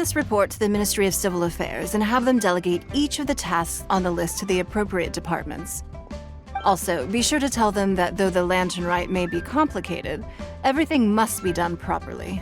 this report to the Ministry of Civil Affairs and have them delegate each of the tasks on the list to the appropriate departments. Also, be sure to tell them that though the lantern rite may be complicated, everything must be done properly.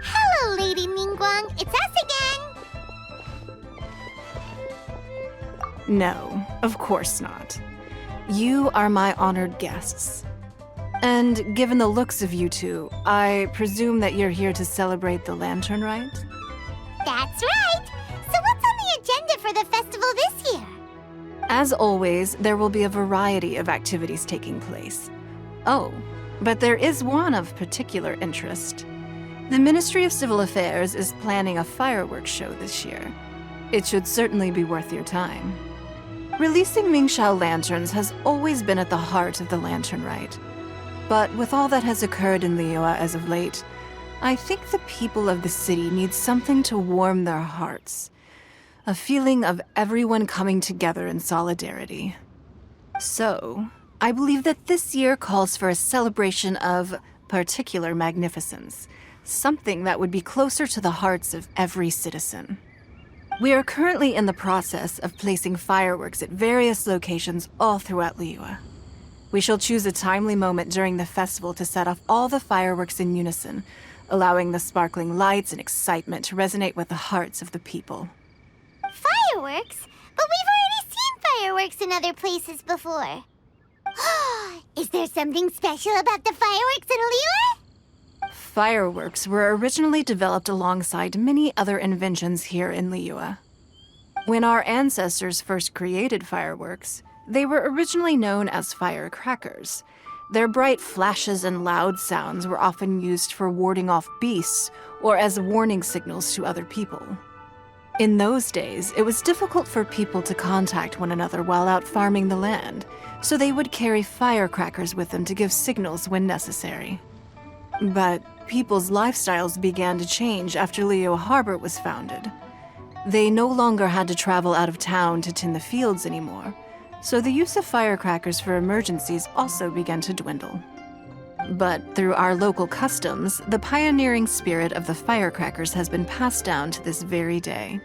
Hello, Lady Ningguang. It's us again! No, of course not. You are my honored guests. And given the looks of you two, I presume that you're here to celebrate the lantern rite? That's right! So what's on the agenda for the festival this year? As always, there will be a variety of activities taking place. Oh, but there is one of particular interest. The Ministry of Civil Affairs is planning a fireworks show this year. It should certainly be worth your time. Releasing Mingxiao lanterns has always been at the heart of the lantern rite. But with all that has occurred in Liyue as of late, I think the people of the city need something to warm their hearts. A feeling of everyone coming together in solidarity. So, I believe that this year calls for a celebration of particular magnificence, something that would be closer to the hearts of every citizen. We are currently in the process of placing fireworks at various locations all throughout Liyue. We shall choose a timely moment during the festival to set off all the fireworks in unison, allowing the sparkling lights and excitement to resonate with the hearts of the people. Fireworks? But we've already seen fireworks in other places before. Is there something special about the fireworks in Liyue? Fireworks were originally developed alongside many other inventions here in Liyue. When our ancestors first created fireworks, they were originally known as firecrackers. Their bright flashes and loud sounds were often used for warding off beasts or as warning signals to other people. In those days, it was difficult for people to contact one another while out farming the land, so they would carry firecrackers with them to give signals when necessary. But people's lifestyles began to change after Liyue Harbor was founded. They no longer had to travel out of town to tend the fields anymore, so the use of firecrackers for emergencies also began to dwindle. But through our local customs, the pioneering spirit of the firecrackers has been passed down to this very day.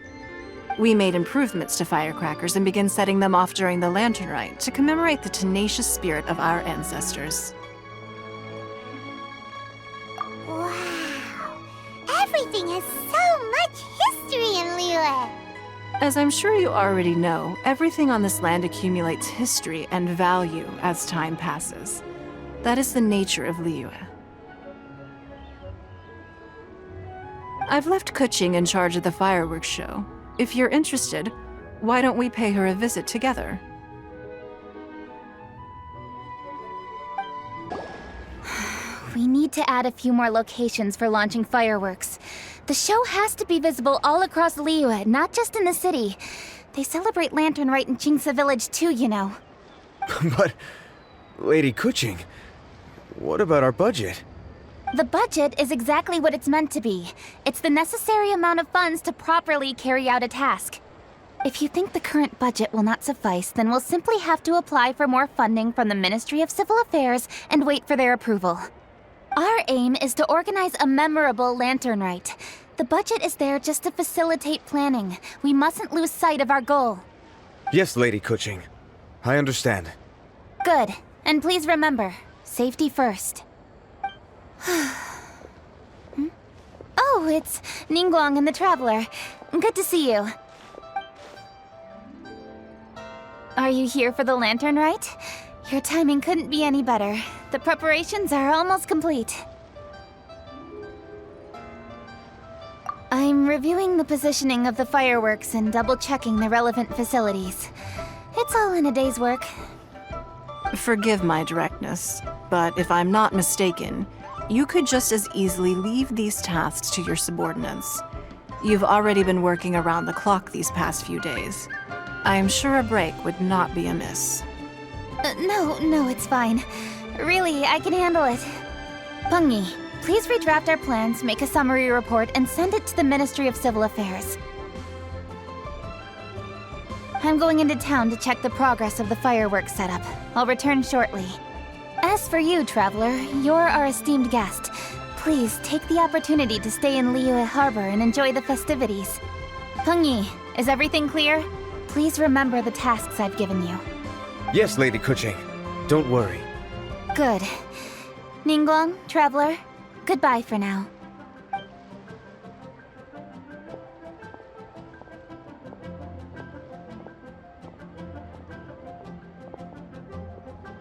We made improvements to firecrackers and began setting them off during the lantern rite to commemorate the tenacious spirit of our ancestors. Wow! Everything has so much history in Liyue! As I'm sure you already know, everything on this land accumulates history and value as time passes. That is the nature of Liyue. I've left Kuching in charge of the fireworks show. If you're interested, why don't we pay her a visit together? We need to add a few more locations for launching fireworks. The show has to be visible all across Liyue, not just in the city. They celebrate Lantern Rite in Jingsa Village too, you know. But, Lady Kuching, what about our budget? The budget is exactly what it's meant to be. It's the necessary amount of funds to properly carry out a task. If you think the current budget will not suffice, then we'll simply have to apply for more funding from the Ministry of Civil Affairs and wait for their approval. Our aim is to organize a memorable Lantern Rite. The budget is there just to facilitate planning. We mustn't lose sight of our goal. Yes, Lady Kuching. I understand. Good. And please remember, safety first. Oh, it's Ningguang and the Traveler. Good to see you. Are you here for the Lantern Rite? Your timing couldn't be any better. The preparations are almost complete. I'm reviewing the positioning of the fireworks and double-checking the relevant facilities. It's all in a day's work. Forgive my directness, but if I'm not mistaken, you could just as easily leave these tasks to your subordinates. You've already been working around the clock these past few days. I'm sure a break would not be amiss. No, it's fine. Really, I can handle it. Pengyi, please redraft our plans, make a summary report, and send it to the Ministry of Civil Affairs. I'm going into town to check the progress of the fireworks setup. I'll return shortly. As for you, Traveler, you're our esteemed guest. Please take the opportunity to stay in Liyue Harbor and enjoy the festivities. Pengyi, is everything clear? Please remember the tasks I've given you. Yes, Lady Kuching. Don't worry. Good. Ningguang, Traveler, goodbye for now.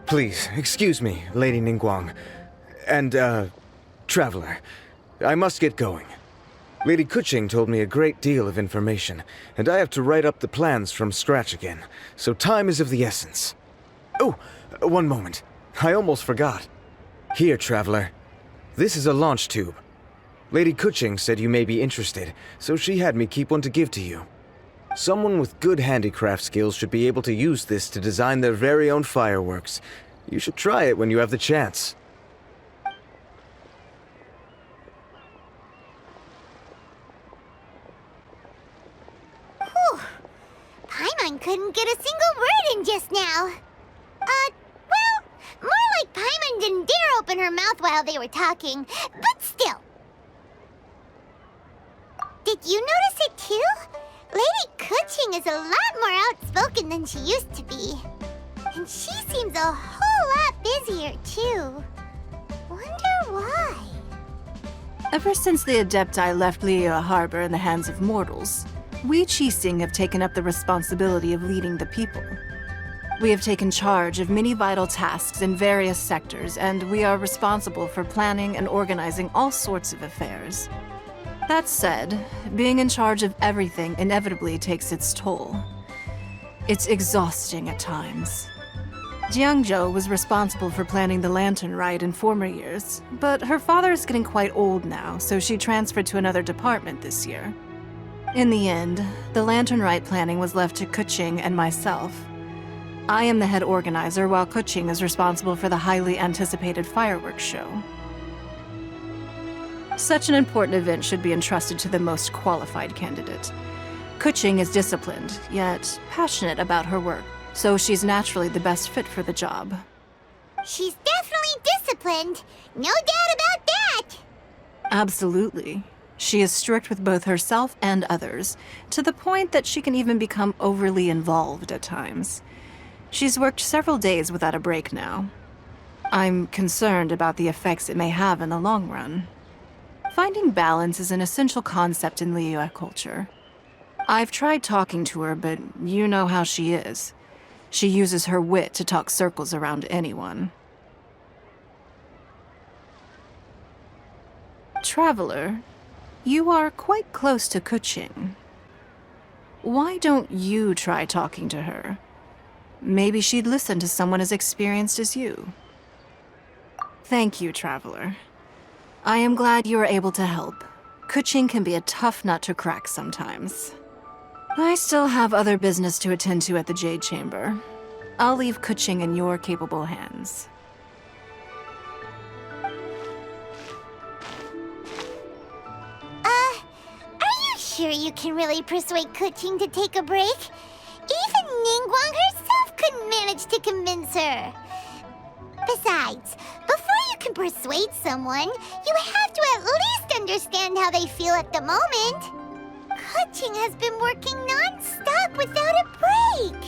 Please, excuse me, Lady Ningguang. And, Traveler. I must get going. Lady Kuching told me a great deal of information, and I have to write up the plans from scratch again, so time is of the essence. Oh, one moment. I almost forgot. Here, Traveler. This is a launch tube. Lady Kuching said you may be interested, so she had me keep one to give to you. Someone with good handicraft skills should be able to use this to design their very own fireworks. You should try it when you have the chance. Whew. Paimon couldn't get a single word in just now. Well, more like Paimon didn't dare open her mouth while they were talking, but still. Did you notice it too? Lady Kuching is a lot more outspoken than she used to be. And she seems a whole lot busier too. Wonder why? Ever since the Adepti left Liyue Harbor in the hands of mortals, we Qixing have taken up the responsibility of leading the people. We have taken charge of many vital tasks in various sectors, and we are responsible for planning and organizing all sorts of affairs. That said, being in charge of everything inevitably takes its toll. It's exhausting at times. Jiangzhou was responsible for planning the Lantern Rite in former years, but her father is getting quite old now, so she transferred to another department this year. In the end, the Lantern Rite planning was left to Kuching and myself. I am the head organizer, while Kuching is responsible for the highly anticipated fireworks show. Such an important event should be entrusted to the most qualified candidate. Kuching is disciplined, yet passionate about her work, so she's naturally the best fit for the job. She's definitely disciplined. No doubt about that. Absolutely. She is strict with both herself and others, to the point that she can even become overly involved at times. She's worked several days without a break now. I'm concerned about the effects it may have in the long run. Finding balance is an essential concept in Liyue culture. I've tried talking to her, but you know how she is. She uses her wit to talk circles around anyone. Traveler, you are quite close to Kuching. Why don't you try talking to her? Maybe she'd listen to someone as experienced as you. Thank you, Traveler. I am glad you were able to help. Kuching can be a tough nut to crack sometimes. I still have other business to attend to at the Jade Chamber. I'll leave Kuching in your capable hands. Are you sure you can really persuade Kuching to take a break? Even Ningguang herself couldn't manage to convince her. Besides, before you can persuade someone, you have to at least understand how they feel at the moment. Kuching has been working non-stop without a break.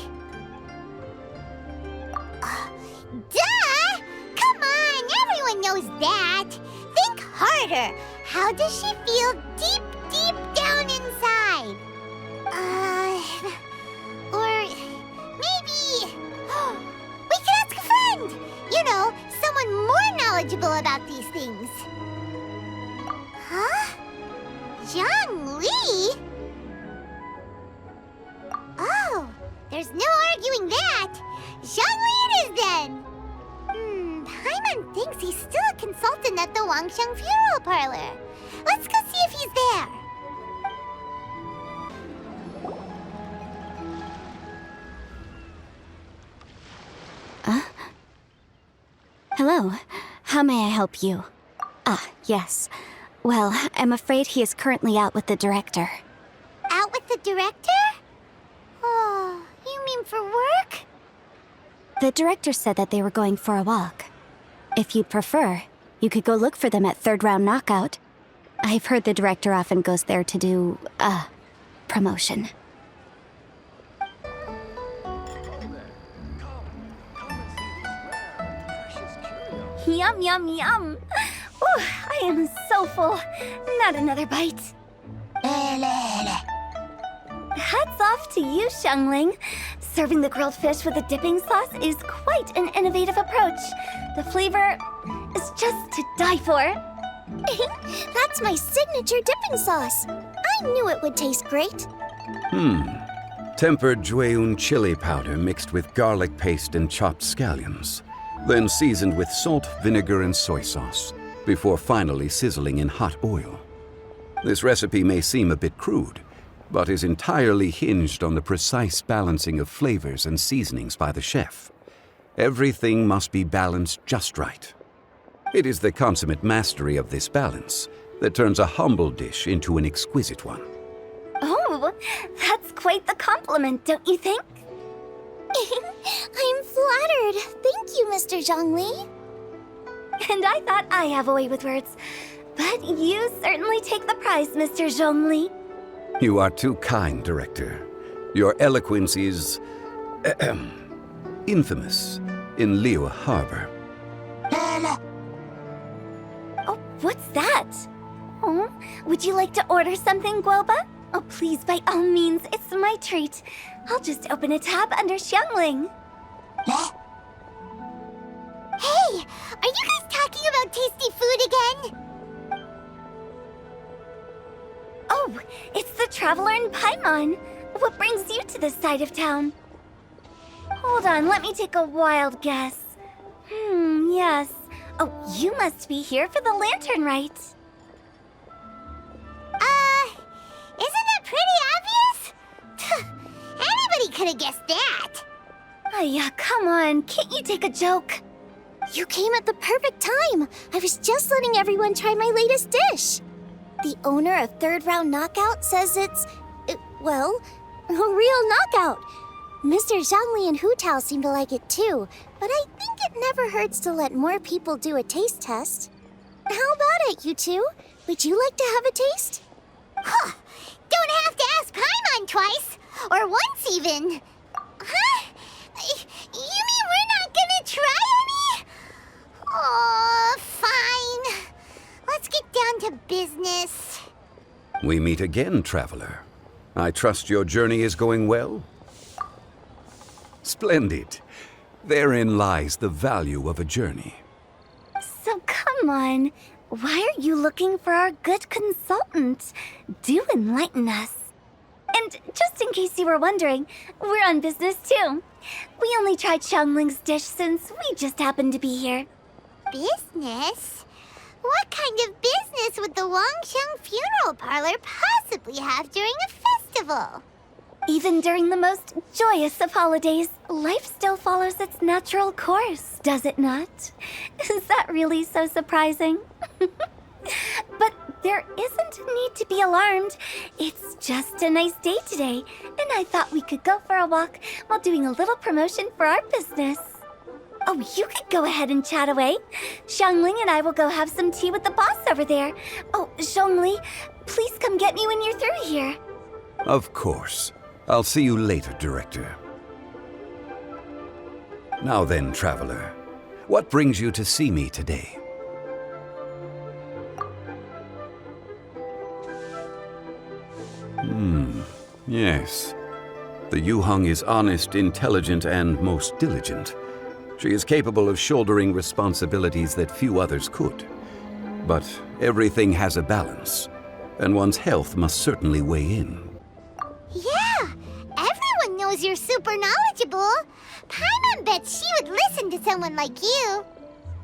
Duh! Come on, everyone knows that. Think harder. How does she feel deep, deep down inside? Or maybe... we can ask a friend! You know, someone more knowledgeable about these things. Huh? Zhongli? Oh, there's no arguing that. Zhongli it is then. Paimon thinks he's still a consultant at the Wangsheng Funeral Parlor. Let's go see if he's there. Hello. How may I help you? Ah, yes. Well, I'm afraid he is currently out with the director. Out with the director? Oh, you mean for work? The director said that they were going for a walk. If you'd prefer, You could go look for them at Third Round Knockout. I've heard the director often goes there to do, promotion. Yum, yum, yum. Ooh, I am so full. Not another bite. Hats off to you, Zhongli. Serving the grilled fish with a dipping sauce is quite an innovative approach. The flavor is just to die for. That's my signature dipping sauce. I knew it would taste great. Tempered Jueyun chili powder mixed with garlic paste and chopped scallions, then seasoned with salt, vinegar, and soy sauce, before finally sizzling in hot oil. This recipe may seem a bit crude, but is entirely hinged on the precise balancing of flavors and seasonings by the chef. Everything must be balanced just right. It is the consummate mastery of this balance that turns a humble dish into an exquisite one. Oh, that's quite the compliment, don't you think? I'm flattered. Thank you, Mr. Zhongli. And I thought I have a way with words. But you certainly take the prize, Mr. Zhongli. You are too kind, Director. Your eloquence is infamous in Liyue Harbor. Oh, what's that? Oh, would you like to order something, Guoba? Oh, please, by all means, it's my treat. I'll just open a tab under Xiangling. Hey, are you guys talking about tasty food again? Oh, it's the Traveler in Paimon. What brings you to this side of town? Hold on, let me take a wild guess. Yes. Oh, you must be here for the lantern rite. Isn't that pretty obvious? Anybody could have guessed that. Oh, yeah, come on. Can't you take a joke? You came at the perfect time. I was just letting everyone try my latest dish. The owner of Third Round Knockout says it's, well, a real knockout. Mr. Zhongli and Hu Tao seem to like it too, but I think it never hurts to let more people do a taste test. How about it, you two? Would you like to have a taste? Huh! Don't have to ask Paimon twice, or once even. Huh? You mean we're not gonna try any? Oh, fine. Let's get down to business. We meet again, Traveler. I trust your journey is going well? Splendid. Therein lies the value of a journey. So come on. Why are you looking for our good consultant? Do enlighten us. And just in case you were wondering, we're on business too. We only tried Xiangling's dish since we just happened to be here. Business? What kind of business would the Wangsheng Funeral Parlor possibly have during a festival? Even during the most joyous of holidays, life still follows its natural course, does it not? Is that really so surprising? But there isn't a need to be alarmed. It's just a nice day today, and I thought we could go for a walk while doing a little promotion for our business. Oh, you could go ahead and chat away. Xiangling and I will go have some tea with the boss over there. Oh, Zhongli, please come get me when you're through here. Of course. I'll see you later, Director. Now then, Traveler, what brings you to see me today? Yes. The Yuheng is honest, intelligent, and most diligent. She is capable of shouldering responsibilities that few others could. But everything has a balance, and one's health must certainly weigh in. Yeah, everyone knows you're super knowledgeable. Paimon bets she would listen to someone like you.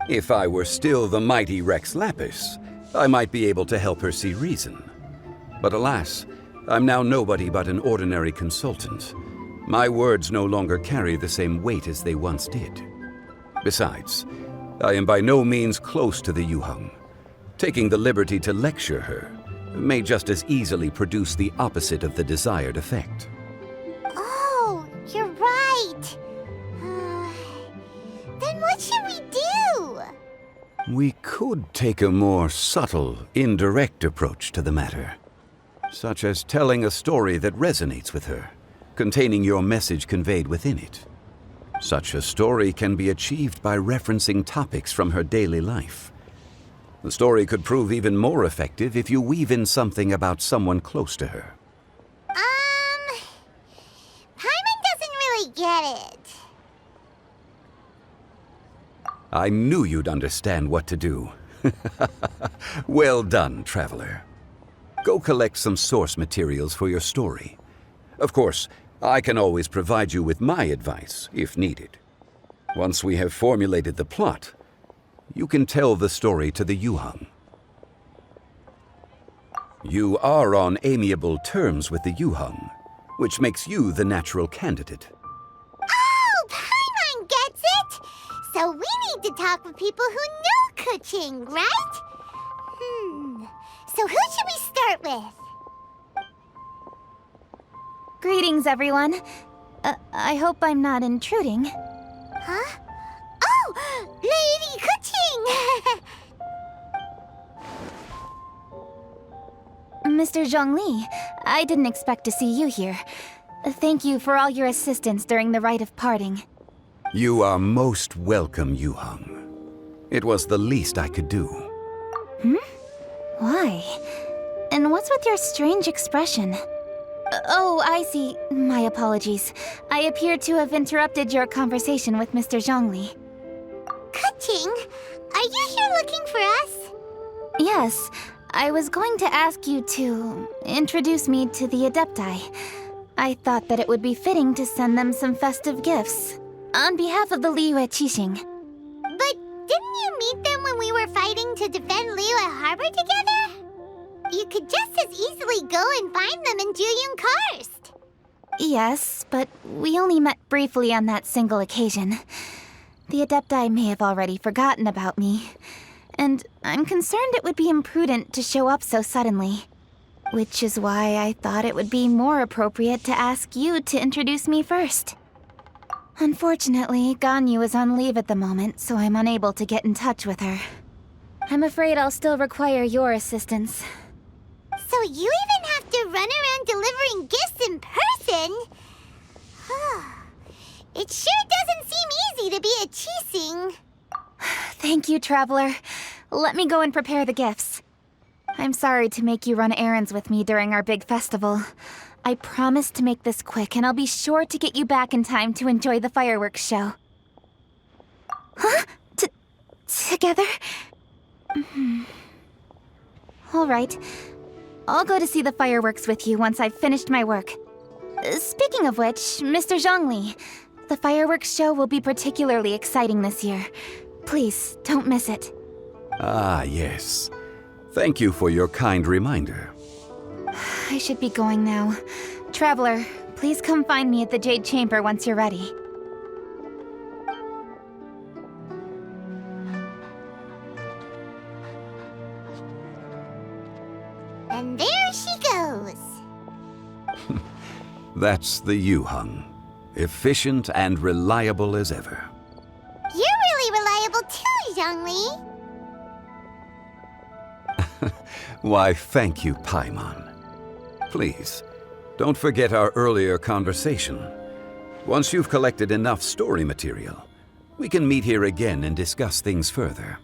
If I were still the mighty Rex Lapis, I might be able to help her see reason. But alas, I'm now nobody but an ordinary consultant. My words no longer carry the same weight as they once did. Besides, I am by no means close to the Yuheng. Taking the liberty to lecture her may just as easily produce the opposite of the desired effect. Oh, you're right. Then what should we do? We could take a more subtle, indirect approach to the matter, such as telling a story that resonates with her, containing your message conveyed within it. Such a story can be achieved by referencing topics from her daily life. The story could prove even more effective if you weave in something about someone close to her. Paimon doesn't really get it. I knew you'd understand what to do. Well done, Traveler. Go collect some source materials for your story. Of course, I can always provide you with my advice, if needed. Once we have formulated the plot, you can tell the story to the Yuheng. You are on amiable terms with the Yuheng, which makes you the natural candidate. Oh, Paimon gets it! So we need to talk with people who know Kuching, right? So who should we start with? Greetings, everyone. I hope I'm not intruding. Huh? Oh! Lady Kuching! Mr. Zhongli, I didn't expect to see you here. Thank you for all your assistance during the rite of parting. You are most welcome, Yuheng. It was the least I could do. Why? And what's with your strange expression? Oh, I see. My apologies. I appear to have interrupted your conversation with Mr. Zhongli. Kuching, are you here looking for us? Yes, I was going to ask you to introduce me to the Adepti. I thought that it would be fitting to send them some festive gifts. On behalf of the Liyue Qixing. But didn't you meet them when we were fighting to defend Liyue Harbor together? You could just as easily go and find them in Juyun Karst. Yes, but we only met briefly on that single occasion. The Adepti may have already forgotten about me, and I'm concerned it would be imprudent to show up so suddenly. Which is why I thought it would be more appropriate to ask you to introduce me first. Unfortunately, Ganyu is on leave at the moment, so I'm unable to get in touch with her. I'm afraid I'll still require your assistance. So you even have to run around delivering gifts in person? It sure doesn't seem easy to be a Qixing. Thank you, Traveler. Let me go and prepare the gifts. I'm sorry to make you run errands with me during our big festival. I promise to make this quick, and I'll be sure to get you back in time to enjoy the fireworks show. Huh? Together? All right. I'll go to see the fireworks with you once I've finished my work. Speaking of which, Mr. Zhongli, the fireworks show will be particularly exciting this year. Please, don't miss it. Ah, yes. Thank you for your kind reminder. I should be going now. Traveler, please come find me at the Jade Chamber once you're ready. And there she goes. That's the Yuheng. Efficient and reliable as ever. You're really reliable too, Zhongli. Why, thank you, Paimon. Please, don't forget our earlier conversation. Once you've collected enough story material, we can meet here again and discuss things further.